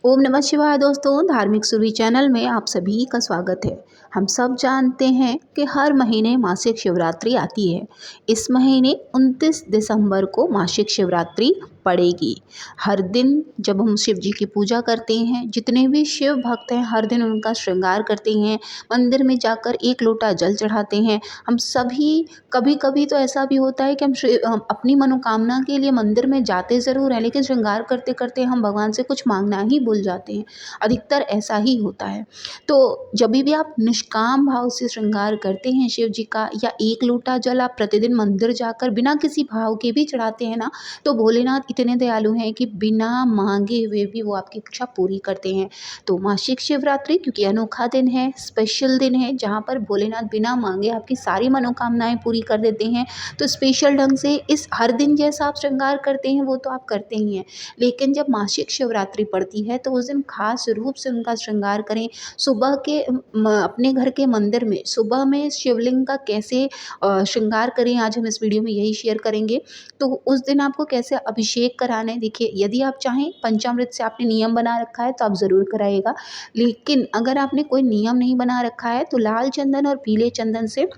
ओम नमः शिवाय दोस्तों, धार्मिक सुरभि चैनल में आप सभी का स्वागत है। हम सब जानते हैं कि हर महीने मासिक शिवरात्रि आती है। इस महीने 29 दिसंबर को मासिक शिवरात्रि पड़ेगी। हर दिन जब हम शिव जी की पूजा करते हैं, जितने भी शिव भक्त हैं हर दिन उनका श्रृंगार करते हैं, मंदिर में जाकर एक लोटा जल चढ़ाते हैं। हम सभी कभी कभी तो ऐसा भी होता है कि हम अपनी मनोकामना के लिए मंदिर में जाते ज़रूर हैं, लेकिन श्रृंगार करते करते हम भगवान से कुछ मांगना ही भूल जाते हैं। अधिकतर ऐसा ही होता है। तो जब भी आप निष्काम भाव से श्रृंगार करते हैं शिव जी का, या एक लोटा जल आप प्रतिदिन मंदिर जाकर बिना किसी भाव के भी चढ़ाते हैं ना, तो भोलेनाथ इतने दयालु हैं कि बिना मांगे हुए भी वो आपकी इच्छा पूरी करते हैं। तो मासिक शिवरात्रि क्योंकि अनोखा दिन है, स्पेशल दिन है, जहाँ पर भोलेनाथ बिना मांगे आपकी सारी मनोकामनाएं पूरी कर देते हैं। तो स्पेशल ढंग से इस हर दिन जैसा आप श्रृंगार करते हैं वो तो आप करते ही हैं, लेकिन जब मासिक शिवरात्रि पड़ती है तो उस दिन खास रूप से उनका श्रृंगार करें। सुबह के अपने घर के मंदिर में सुबह में शिवलिंग का कैसे श्रृंगार करें, आज हम इस वीडियो में यही शेयर करेंगे। तो उस दिन आपको कैसे अभिषेक कराना है, देखिए यदि आप चाहें पंचामृत से आपने नियम बना रखा है तो आप ज़रूर कराइएगा, लेकिन अगर आपने कोई नियम नहीं बना रखा है तो लाल चंदन और पीले चंदन से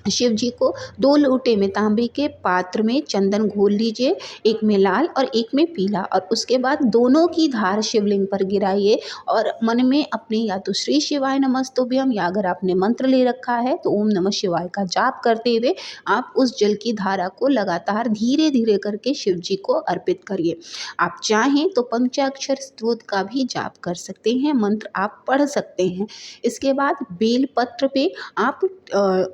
शिव जी को 2 लोटे में तांबे के पात्र में चंदन घोल लीजिए, एक में लाल और एक में पीला, और उसके बाद दोनों की धार शिवलिंग पर गिराइए और मन में अपने या तो श्री शिवाय नमस्तुभ्यम, या अगर आपने मंत्र ले रखा है तो ओम नमः शिवाय का जाप करते हुए आप उस जल की धारा को लगातार धीरे धीरे करके शिव जी को अर्पित करिए। आप चाहें तो पंचाक्षर स्तोत्र का भी जाप कर सकते हैं, मंत्र आप पढ़ सकते हैं। इसके बाद बेल पत्र पे आप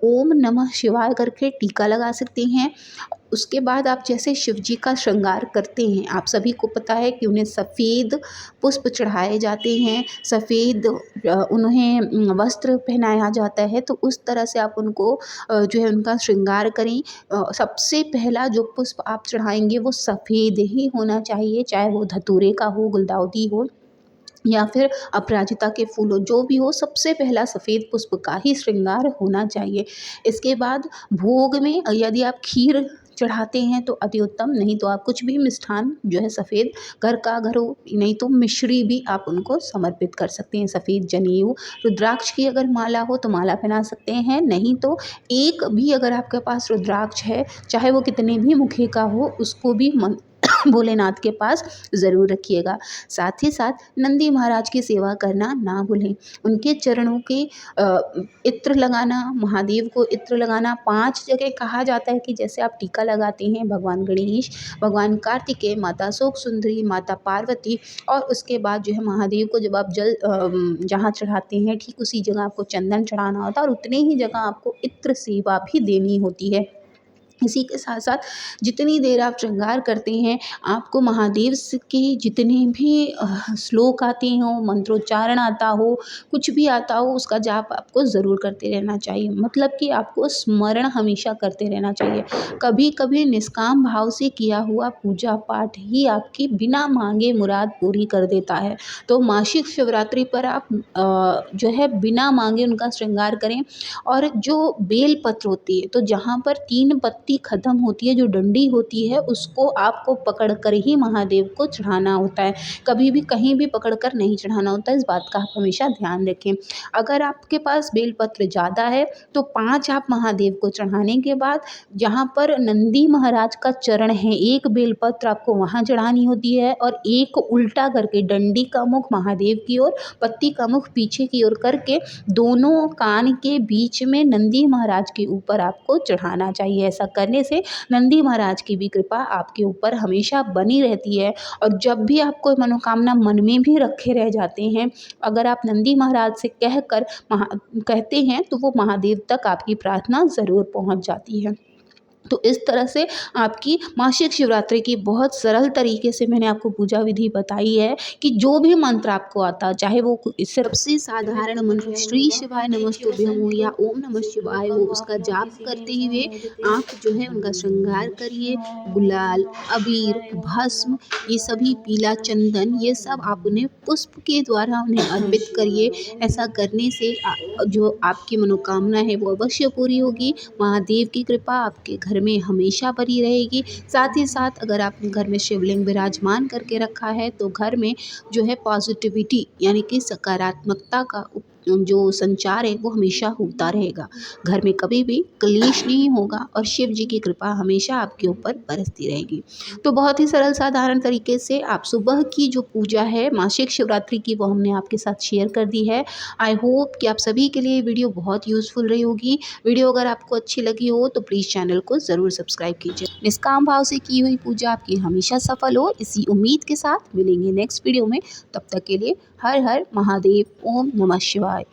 ओम नमः शिवाय करके टीका लगा सकते हैं। उसके बाद आप जैसे शिव जी का श्रृंगार करते हैं, आप सभी को पता है कि उन्हें सफ़ेद पुष्प चढ़ाए जाते हैं, सफ़ेद उन्हें वस्त्र पहनाया जाता है। तो उस तरह से आप उनको जो है उनका श्रृंगार करें। सबसे पहला जो पुष्प आप चढ़ाएंगे वो सफ़ेद ही होना चाहिए, चाहे वो धतूरे का हो, गुलदाउदी हो या फिर अपराजिता के फूल हो, जो भी हो, सबसे पहला सफ़ेद पुष्प का ही श्रृंगार होना चाहिए। इसके बाद भोग में यदि आप खीर चढ़ाते हैं तो अति उत्तम, नहीं तो आप कुछ भी मिष्ठान जो है सफ़ेद घर का अगर हो, नहीं तो मिश्री भी आप उनको समर्पित कर सकते हैं। सफ़ेद जनेऊ, रुद्राक्ष की अगर माला हो तो माला पहना सकते हैं, नहीं तो एक भी अगर आपके पास रुद्राक्ष है, चाहे वो कितने भी मुखे का हो, उसको भी भोलेनाथ के पास ज़रूर रखिएगा। साथ ही साथ नंदी महाराज की सेवा करना ना भूलें, उनके चरणों के इत्र लगाना, महादेव को इत्र लगाना 5 जगह कहा जाता है कि जैसे आप टीका लगाते हैं भगवान गणेश, भगवान कार्तिकेय, माता शोक सुंदरी, माता पार्वती, और उसके बाद जो है महादेव को जब आप जल जहाँ चढ़ाते हैं ठीक उसी जगह आपको चंदन चढ़ाना होता है और उतने ही जगह आपको इत्र सेवा भी देनी होती है। इसी के साथ साथ जितनी देर आप श्रृंगार करते हैं, आपको महादेव के जितने भी श्लोक आते हों, मंत्रोच्चारण आता हो, कुछ भी आता हो, उसका जाप आपको ज़रूर करते रहना चाहिए। मतलब कि आपको स्मरण हमेशा करते रहना चाहिए। कभी कभी निष्काम भाव से किया हुआ पूजा पाठ ही आपकी बिना मांगे मुराद पूरी कर देता है। तो मासिक शिवरात्रि पर आप जो है बिना मांगे उनका श्रृंगार करें। और जो बेल पत्र होती है, तो जहाँ पर 3 पत्ती ख़त्म होती है, जो डंडी होती है, उसको आपको पकड़ कर ही महादेव को चढ़ाना होता है। कभी भी कहीं भी पकड़ कर नहीं चढ़ाना होता है, इस बात का आप हमेशा ध्यान रखें। अगर आपके पास बेल पत्र ज़्यादा है तो 5 आप महादेव को चढ़ाने के बाद जहाँ पर नंदी महाराज का चरण है, एक बेल पत्र आपको वहाँ चढ़ानी होती है, और एक उल्टा करके डंडी का मुख महादेव की ओर, पत्ती का मुख पीछे की ओर करके दोनों कान के बीच में नंदी महाराज के ऊपर आपको चढ़ाना चाहिए। ऐसा करने से नंदी महाराज की भी कृपा आपके ऊपर हमेशा बनी रहती है। और जब भी आप कोई मनोकामना मन में भी रखे रह जाते हैं, अगर आप नंदी महाराज से कहते हैं तो वो महादेव तक आपकी प्रार्थना ज़रूर पहुंच जाती है। तो इस तरह से आपकी मासिक शिवरात्रि की बहुत सरल तरीके से मैंने आपको पूजा विधि बताई है कि जो भी मंत्र आपको आता, चाहे वो सबसे साधारण मंत्र श्री शिवाय नमस्तुभ्यम हो या ओम नमः शिवाय हो, उसका जाप करते हुए आप जो है उनका श्रृंगार करिए। गुलाल, अबीर, भस्म, ये सभी, पीला चंदन, ये सब आप उन्हें पुष्प के द्वारा उन्हें अर्पित करिए। ऐसा करने से जो आपकी मनोकामना है वो अवश्य पूरी होगी। महादेव की कृपा आपके घर घर में हमेशा बनी रहेगी। साथ ही साथ अगर आपने घर में शिवलिंग विराजमान करके रखा है तो घर में जो है पॉजिटिविटी यानी कि सकारात्मकता का जो संचार है वो हमेशा होता रहेगा। घर में कभी भी क्लेश नहीं होगा और शिव जी की कृपा हमेशा आपके ऊपर बरसती रहेगी। तो बहुत ही सरल साधारण तरीके से आप सुबह की जो पूजा है मासिक शिवरात्रि की वो हमने आपके साथ शेयर कर दी है। आई होप कि आप सभी के लिए ये वीडियो बहुत यूज़फुल रही होगी। वीडियो अगर आपको अच्छी लगी हो तो प्लीज़ चैनल को ज़रूर सब्सक्राइब कीजिए। निष्काम भाव से की हुई पूजा आपकी हमेशा सफल हो, इसी उम्मीद के साथ मिलेंगे नेक्स्ट वीडियो में। तब तक के लिए हर हर महादेव, ओम नमः शिवाय।